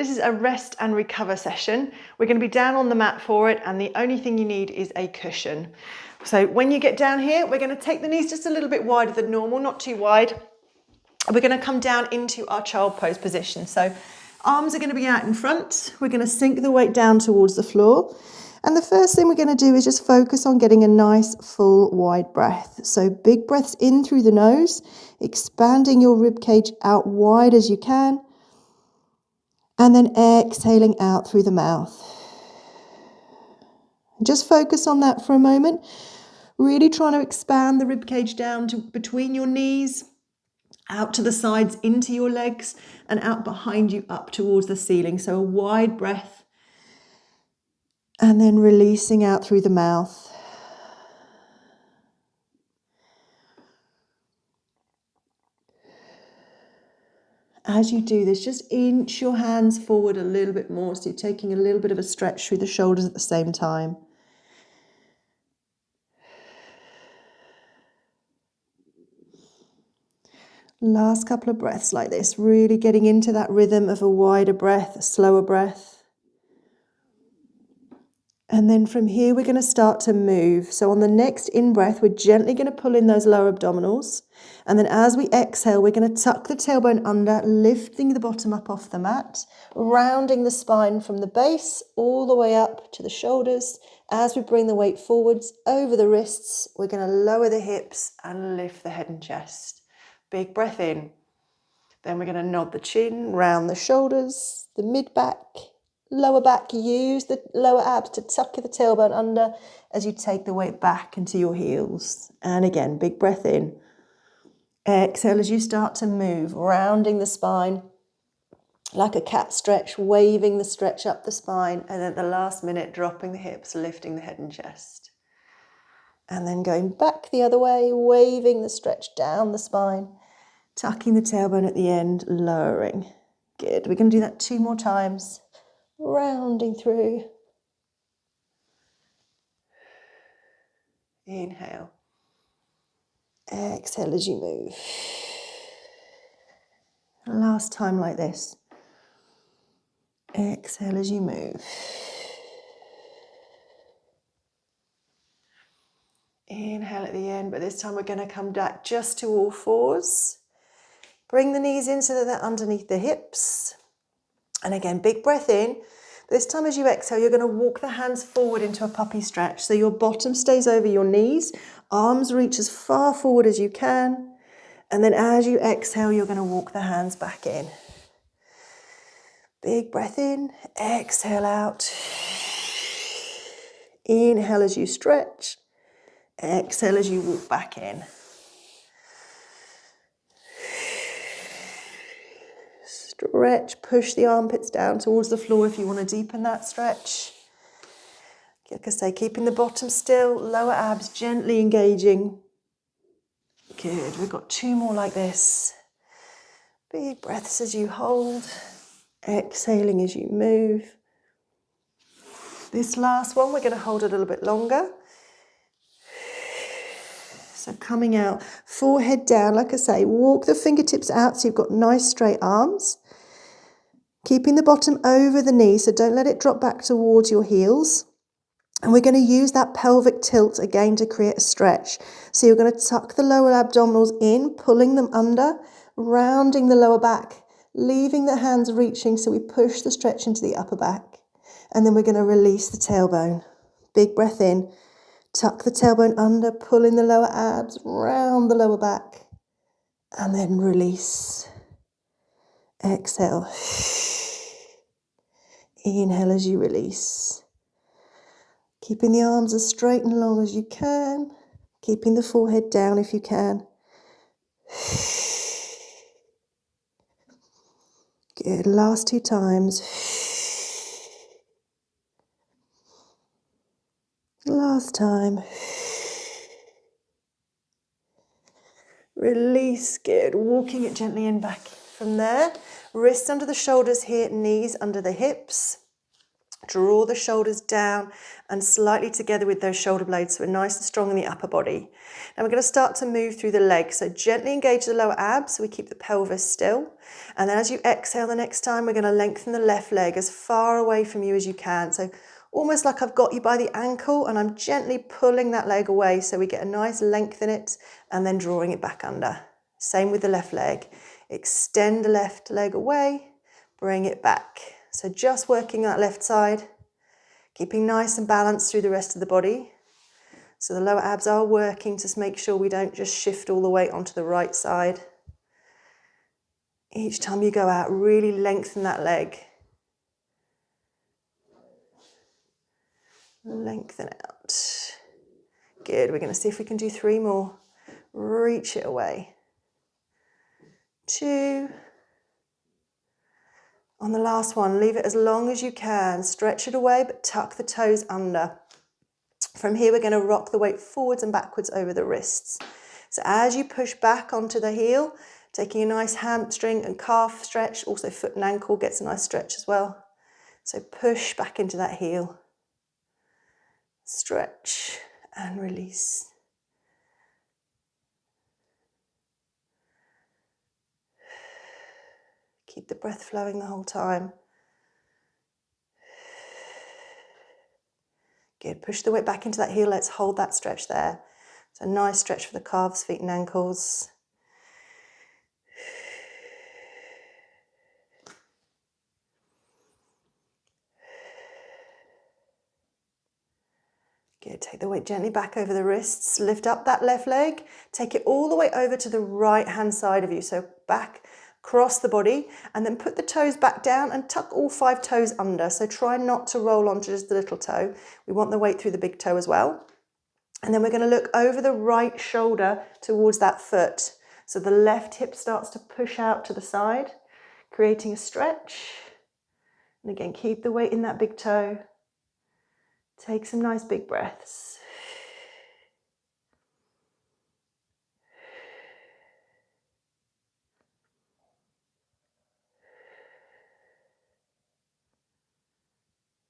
This is a rest and recover session. We're going to be down on the mat for it, and the only thing you need is a cushion. So when you get down here, we're going to take the knees just a little bit wider than normal, not too wide. We're going to come down into our child pose position. So arms are going to be out in front. We're going to sink the weight down towards the floor. And the first thing we're going to do is just focus on getting a nice full wide breath. So big breaths in through the nose, expanding your rib cage out wide as you can. And then exhaling out through the mouth. Just focus on that for a moment. Really trying to expand the rib cage down to between your knees, out to the sides into your legs, and out behind you up towards the ceiling. So a wide breath. And then releasing out through the mouth. As you do this, just inch your hands forward a little bit more, so you're taking a little bit of a stretch through the shoulders at the same time. Last couple of breaths like this, really getting into that rhythm of a wider breath, a slower breath. And then from here, we're going to start to move. So on the next in-breath, we're gently going to pull in those lower abdominals. And then as we exhale, we're going to tuck the tailbone under, lifting the bottom up off the mat, rounding the spine from the base all the way up to the shoulders. As we bring the weight forwards over the wrists, we're going to lower the hips and lift the head and chest. Big breath in. Then we're going to nod the chin, round the shoulders, the mid-back, lower back. Use the lower abs to tuck the tailbone under as you take the weight back into your heels. And again, big breath in. Exhale as you start to move, rounding the spine like a cat stretch, waving the stretch up the spine, and at the last minute, dropping the hips, lifting the head and chest. And then going back the other way, waving the stretch down the spine, tucking the tailbone at the end, lowering. Good. We're going to do that 2 more times. Rounding through. Inhale. Exhale as you move. Last time like this. Exhale as you move. Inhale at the end, but this time we're going to come back just to all fours. Bring the knees in so that they're underneath the hips. And again, big breath in. This time as you exhale, you're going to walk the hands forward into a puppy stretch. So your bottom stays over your knees, arms reach as far forward as you can. And then as you exhale, you're going to walk the hands back in. Big breath in, exhale out. Inhale as you stretch, exhale as you walk back in. Stretch, push the armpits down towards the floor if you want to deepen that stretch. Like I say, keeping the bottom still, lower abs gently engaging. Good, we've got 2 more like this. Big breaths as you hold, exhaling as you move. This last one, we're going to hold a little bit longer. So coming out, forehead down, like I say, walk the fingertips out so you've got nice straight arms. Keeping the bottom over the knee, so don't let it drop back towards your heels. And we're going to use that pelvic tilt again to create a stretch. So you're going to tuck the lower abdominals in, pulling them under, rounding the lower back, leaving the hands reaching so we push the stretch into the upper back. And then we're going to release the tailbone. Big breath in, tuck the tailbone under, pulling the lower abs, round the lower back, and then release. Exhale. Inhale as you release. Keeping the arms as straight and long as you can. Keeping the forehead down if you can. Good. Last 2 times. Last time. Release. Good. Walking it gently in back from there. Wrists under the shoulders here, knees under the hips. Draw the shoulders down and slightly together with those shoulder blades so we're nice and strong in the upper body. Now we're going to start to move through the legs. So gently engage the lower abs so we keep the pelvis still. And then as you exhale the next time, we're going to lengthen the left leg as far away from you as you can. So almost like I've got you by the ankle and I'm gently pulling that leg away so we get a nice length in it and then drawing it back under. Same with the left leg. Extend the left leg away, bring it back. So just working that left side, keeping nice and balanced through the rest of the body. So the lower abs are working to make sure we don't just shift all the weight onto the right side. Each time you go out, really lengthen that leg. Lengthen out. Good, we're going to see if we can do 3 more. Reach it away. 2. On the last one, leave it as long as you can. Stretch it away, but tuck the toes under. From here, we're going to rock the weight forwards and backwards over the wrists. So as you push back onto the heel, taking a nice hamstring and calf stretch, also foot and ankle gets a nice stretch as well. So push back into that heel. Stretch and release. Keep the breath flowing the whole time. Good, push the weight back into that heel. Let's hold that stretch there. So nice stretch for the calves, feet and ankles. Good, take the weight gently back over the wrists. Lift up that left leg. Take it all the way over to the right hand side of you. So back, cross the body, and then put the toes back down and tuck all 5 toes under. So try not to roll onto just the little toe. We want the weight through the big toe as well. And then we're going to look over the right shoulder towards that foot. So the left hip starts to push out to the side, creating a stretch. And again, keep the weight in that big toe. Take some nice big breaths.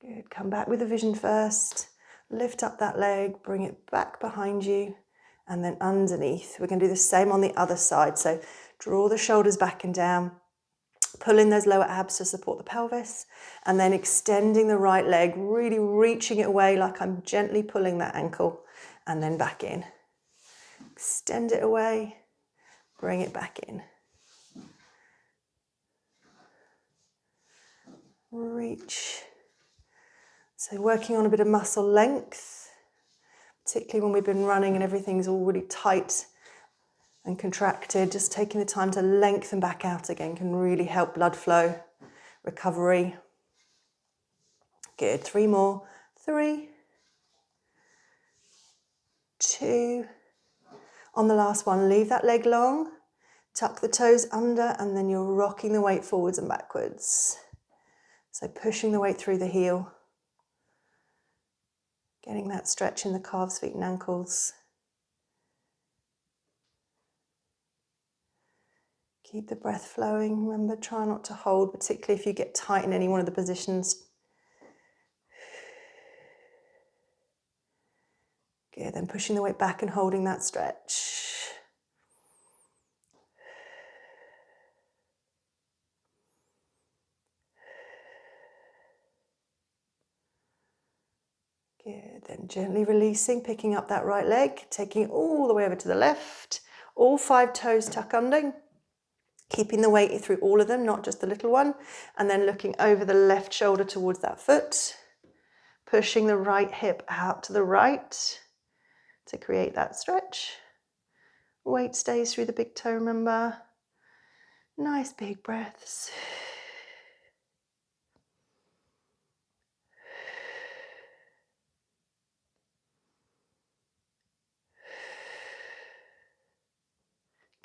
Good, come back with the vision first. Lift up that leg, bring it back behind you, and then underneath. We're going to do the same on the other side. So draw the shoulders back and down, pull in those lower abs to support the pelvis, and then extending the right leg, really reaching it away like I'm gently pulling that ankle, and then back in. Extend it away, bring it back in. Reach. So working on a bit of muscle length, particularly when we've been running and everything's all really tight and contracted. Just taking the time to lengthen back out again can really help blood flow, recovery. Good, 3 more. 3, 2. On the last one, leave that leg long, tuck the toes under, and then you're rocking the weight forwards and backwards. So pushing the weight through the heel. Getting that stretch in the calves, feet and ankles. Keep the breath flowing. Remember, try not to hold, particularly if you get tight in any one of the positions. Good, then pushing the weight back and holding that stretch. Good, then gently releasing, picking up that right leg, taking it all the way over to the left. All 5 toes tuck under, keeping the weight through all of them, not just the little one. And then looking over the left shoulder towards that foot, pushing the right hip out to the right to create that stretch. Weight stays through the big toe, remember. Nice big breaths.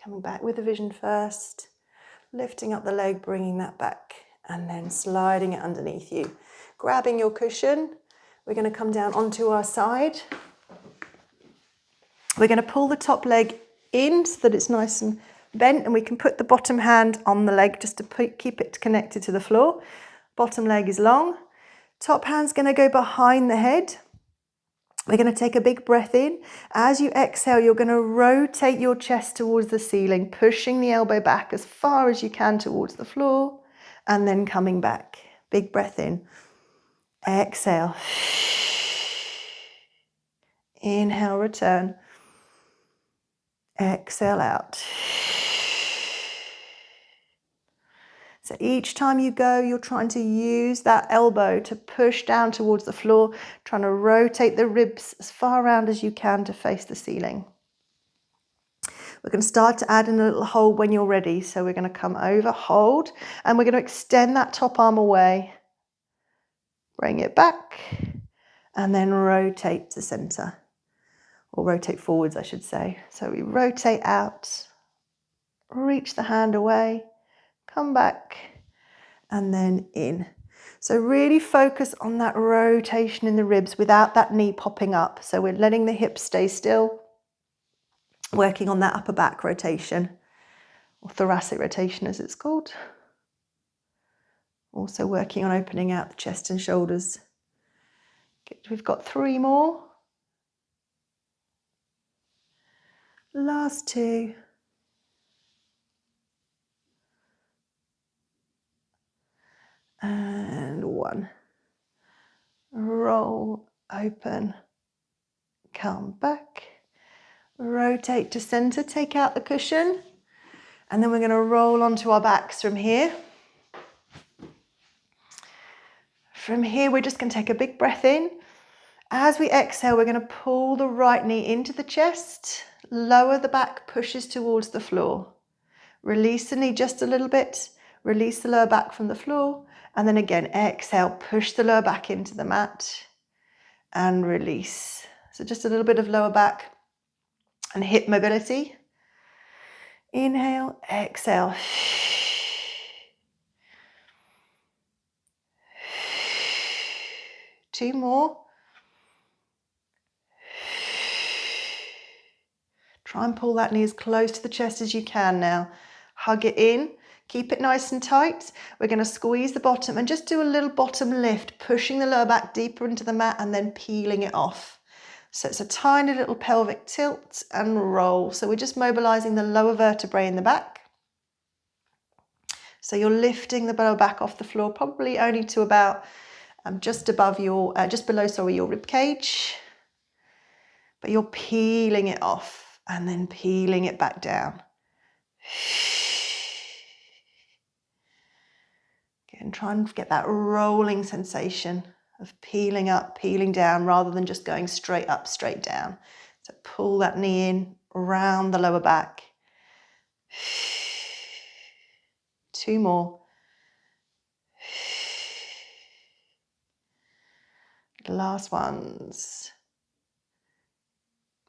Coming back with the vision first, lifting up the leg, bringing that back, and then sliding it underneath you. Grabbing your cushion, we're going to come down onto our side. We're going to pull the top leg in so that it's nice and bent, and we can put the bottom hand on the leg just to keep it connected to the floor. Bottom leg is long. Top hand's going to go behind the head. We're going to take a big breath in. As you exhale, you're going to rotate your chest towards the ceiling, pushing the elbow back as far as you can towards the floor, and then coming back. Big breath in. Exhale. Inhale, return. Exhale out. So each time you go, you're trying to use that elbow to push down towards the floor, trying to rotate the ribs as far around as you can to face the ceiling. We're going to start to add in a little hold when you're ready. So we're going to come over, hold, and we're going to extend that top arm away. Bring it back, and then rotate to center, or rotate forwards, I should say. So we rotate out, reach the hand away, come back, and then in. So really focus on that rotation in the ribs without that knee popping up. So we're letting the hips stay still, working on that upper back rotation, or thoracic rotation as it's called. Also working on opening out the chest and shoulders. Good. We've got 3 more. Last 2. And 1. Roll, open, come back. Rotate to center, take out the cushion. And then we're going to roll onto our backs from here. From here, we're just going to take a big breath in. As we exhale, we're going to pull the right knee into the chest, lower the back, pushes towards the floor. Release the knee just a little bit, release the lower back from the floor, and then again, exhale, push the lower back into the mat and release. So just a little bit of lower back and hip mobility. Inhale, exhale. 2 more. Try and pull that knee as close to the chest as you can now. Hug it in. Keep it nice and tight. We're going to squeeze the bottom and just do a little bottom lift, pushing the lower back deeper into the mat and then peeling it off. So it's a tiny little pelvic tilt and roll. So we're just mobilizing the lower vertebrae in the back. So you're lifting the lower back off the floor, probably only to about just above your, just below, your rib cage. But you're peeling it off and then peeling it back down. And try and get that rolling sensation of peeling up, peeling down, rather than just going straight up, straight down. So pull that knee in, around the lower back. 2 more. Last ones.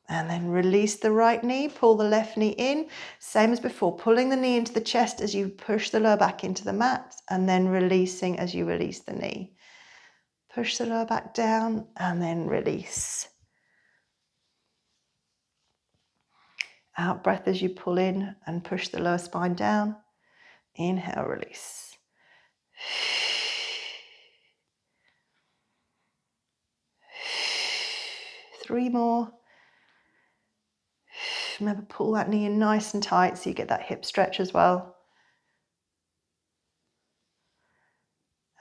And then release the right knee, pull the left knee in. Same as before, pulling the knee into the chest as you push the lower back into the mat, and then releasing as you release the knee. Push the lower back down and then release. Out breath as you pull in and push the lower spine down. Inhale, release. 3 more. Remember, pull that knee in nice and tight so you get that hip stretch as well.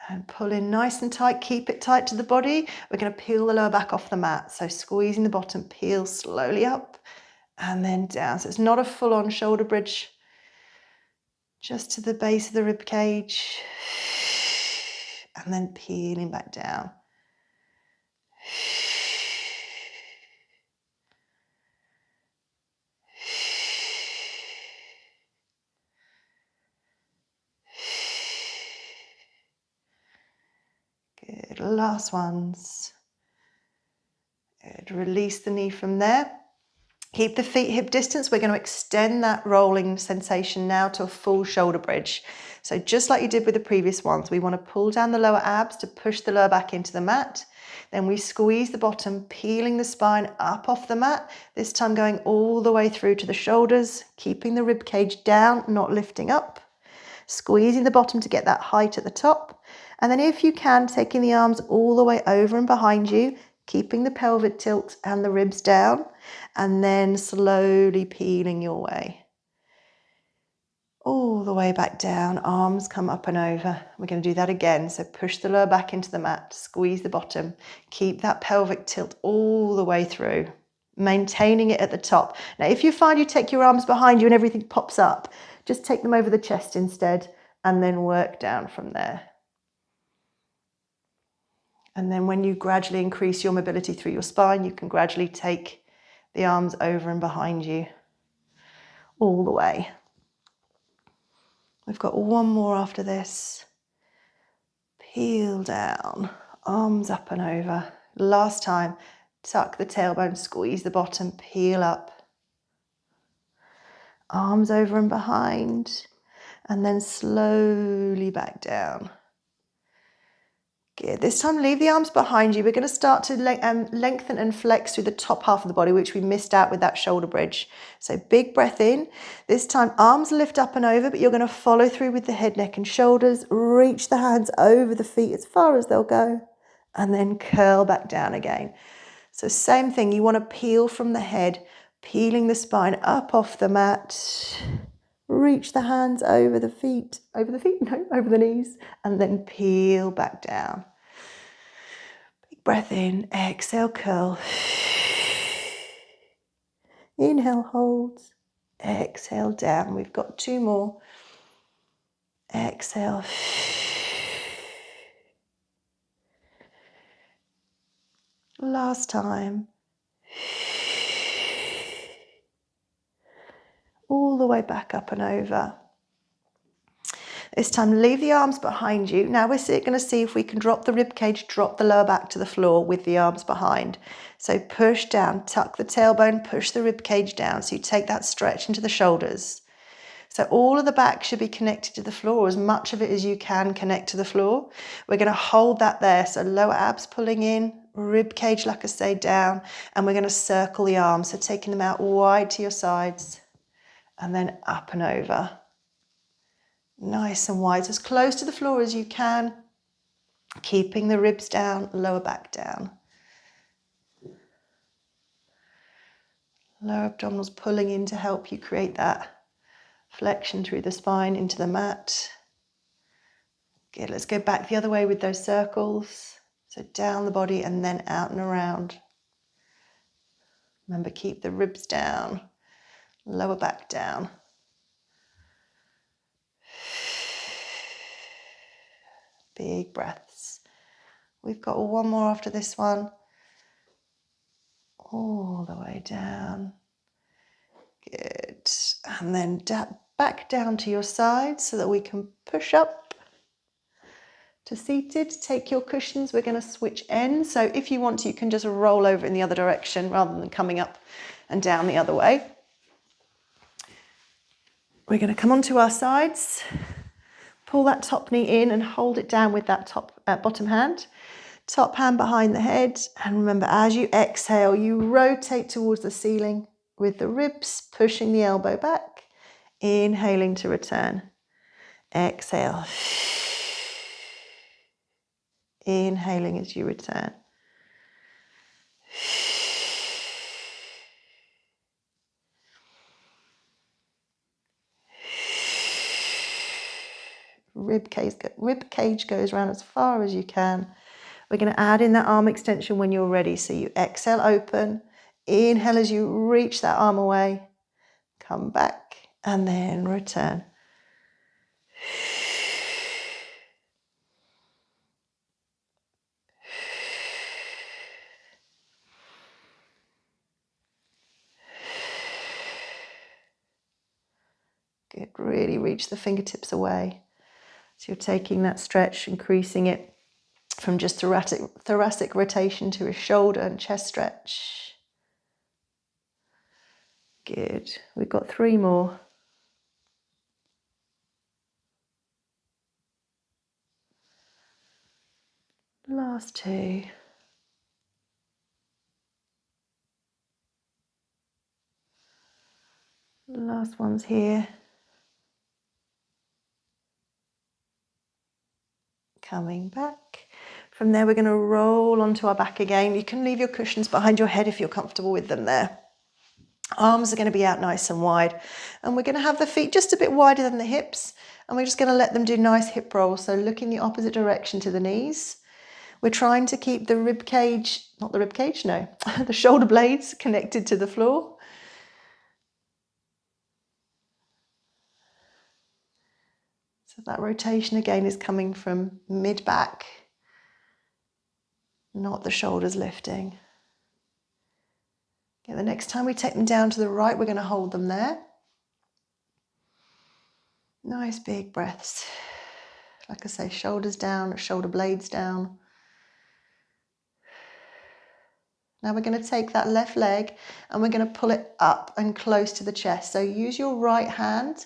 And pull in nice and tight, keep it tight to the body. We're going to peel the lower back off the mat. So squeezing the bottom, peel slowly up and then down. So it's not a full-on shoulder bridge, just to the base of the rib cage. And then peeling back down. Good, last ones. Good, release the knee from there. Keep the feet hip distance. We're going to extend that rolling sensation now to a full shoulder bridge. So just like you did with the previous ones, we want to pull down the lower abs to push the lower back into the mat. Then we squeeze the bottom, peeling the spine up off the mat, this time going all the way through to the shoulders, keeping the rib cage down, not lifting up. Squeezing the bottom to get that height at the top, And then if you can, taking the arms all the way over and behind you, keeping the pelvic tilt and the ribs down, and then slowly peeling your way. All the way back down, arms come up and over. We're going to do that again. So push the lower back into the mat, squeeze the bottom, keep that pelvic tilt all the way through, maintaining it at the top. Now, if you find you take your arms behind you and everything pops up, just take them over the chest instead and then work down from there. And then when you gradually increase your mobility through your spine, you can gradually take the arms over and behind you all the way. We've got one more after this. Peel down, arms up and over. Last time, tuck the tailbone, squeeze the bottom, peel up. Arms over and behind, and then slowly back down. Good. This time, leave the arms behind you. We're going to start to lengthen and flex through the top half of the body, which we missed out with that shoulder bridge. So big breath in. This time, arms lift up and over, but you're going to follow through with the head, neck, and shoulders. Reach the hands over the feet as far as they'll go, and then curl back down again. So same thing. You want to peel from the head, peeling the spine up off the mat. Reach the hands over the feet, over the knees, and then peel back down. Big breath in, exhale, curl. Inhale, hold. Exhale, down. We've got two more. Exhale. Last time. All the way back up and over. This time, leave the arms behind you. Now we're going to see if we can drop the rib cage, drop the lower back to the floor with the arms behind. So push down, tuck the tailbone, push the rib cage down. So you take that stretch into the shoulders. So all of the back should be connected to the floor, as much of it as you can connect to the floor. We're going to hold that there. So lower abs pulling in, rib cage, like I say, down, and we're going to circle the arms. So taking them out wide to your sides and then up and over. Nice and wide, as close to the floor as you can, keeping the ribs down, lower back down. Lower abdominals pulling in to help you create that flexion through the spine into the mat. Good, let's go back the other way with those circles. So down the body and then out and around. Remember, keep the ribs down, lower back down. Big breaths. We've got one more after this one. All the way down. Good. And then back down to your side so that we can push up to seated. Take your cushions. We're going to switch ends. So if you want to, you can just roll over in the other direction rather than coming up and down the other way. We're going to come onto our sides. Pull that top knee in and hold it down with that bottom hand. Top hand behind the head. And remember, as you exhale, you rotate towards the ceiling with the ribs, pushing the elbow back. Inhaling to return. Exhale. Inhaling as you return. Rib cage goes around as far as you can. We're going to add in that arm extension when you're ready. So you exhale, open. Inhale as you reach that arm away. Come back and then return. Good. Really reach the fingertips away. So you're taking that stretch, increasing it from just thoracic rotation to a shoulder and chest stretch. Good. We've got three more. Last two. Last one's here. coming back. From there, we're going to roll onto our back again. You can leave your cushions behind your head if you're comfortable with them there. Arms are going to be out nice and wide. And we're going to have the feet just a bit wider than the hips. And we're just going to let them do nice hip rolls. So looking the opposite direction to the knees. We're trying to keep the rib cage, not the rib cage, no, the shoulder blades connected to the floor. So that rotation again is coming from mid-back, not the shoulders lifting. Okay, the next time we take them down to the right, we're going to hold them there. Nice big breaths. Like I say, shoulders down, shoulder blades down. Now we're going to take that left leg and we're going to pull it up and close to the chest. So use your right hand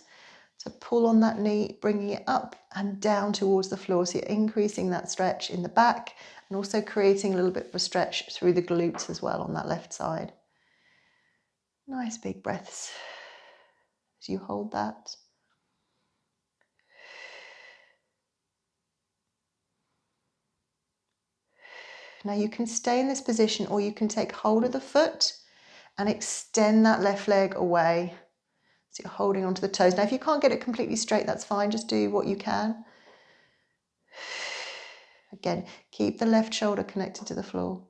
to pull on that knee, bringing it up and down towards the floor. So you're increasing that stretch in the back and also creating a little bit of a stretch through the glutes as well on that left side. Nice big breaths as you hold that. Now you can stay in this position or you can take hold of the foot and extend that left leg away. So you're holding onto the toes. Now if you can't get it completely straight, that's fine. Just do what you can. Again, keep the left shoulder connected to the floor.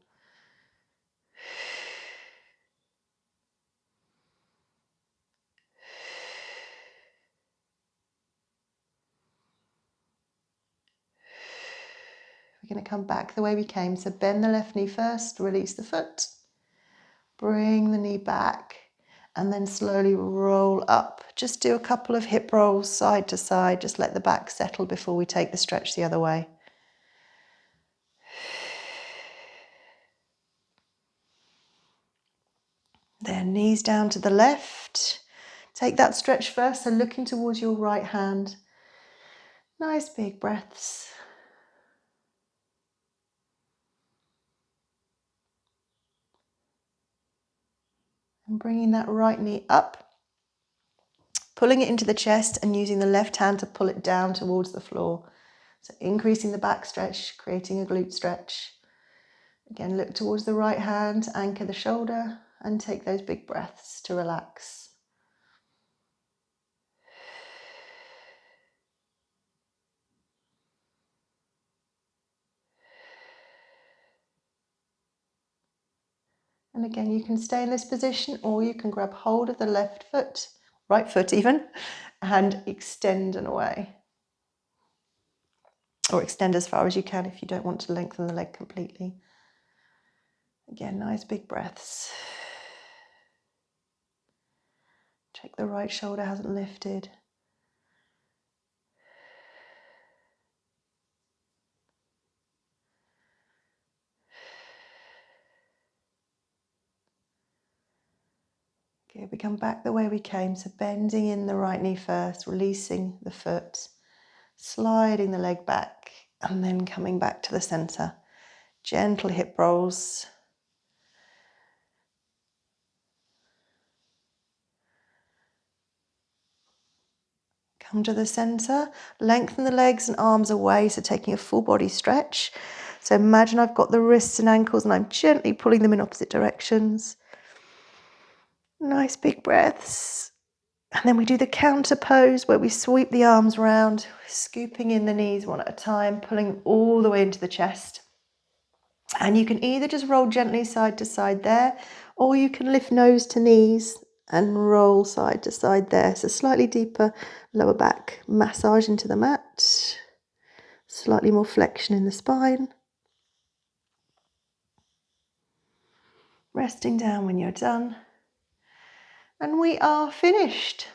We're going to come back the way we came. So bend the left knee first, release the foot. Bring the knee back and then slowly roll up. Just do a couple of hip rolls side to side. Just let the back settle before we take the stretch the other way. Then knees down to the left. Take that stretch first, so looking towards your right hand. Nice big breaths. And bringing that right knee up, pulling it into the chest and using the left hand to pull it down towards the floor. So increasing the back stretch, creating a glute stretch. Again, look towards the right hand, anchor the shoulder and take those big breaths to relax. And again, you can stay in this position or you can grab hold of the left foot, right foot even, and extend and away. Or extend as far as you can if you don't want to lengthen the leg completely. Again, nice big breaths. Check the right shoulder hasn't lifted. Okay, we come back the way we came, so bending in the right knee first, releasing the foot, sliding the leg back, and then coming back to the center. Gentle hip rolls. Come to the center, lengthen the legs and arms away, so taking a full body stretch. So imagine I've got the wrists and ankles and I'm gently pulling them in opposite directions. Nice big breaths. And then we do the counter pose where we sweep the arms round, scooping in the knees one at a time, pulling all the way into the chest. And you can either just roll gently side to side there, or you can lift nose to knees and roll side to side there. So slightly deeper lower back massage into the mat, slightly more flexion in the spine. Resting down when you're done. And we are finished.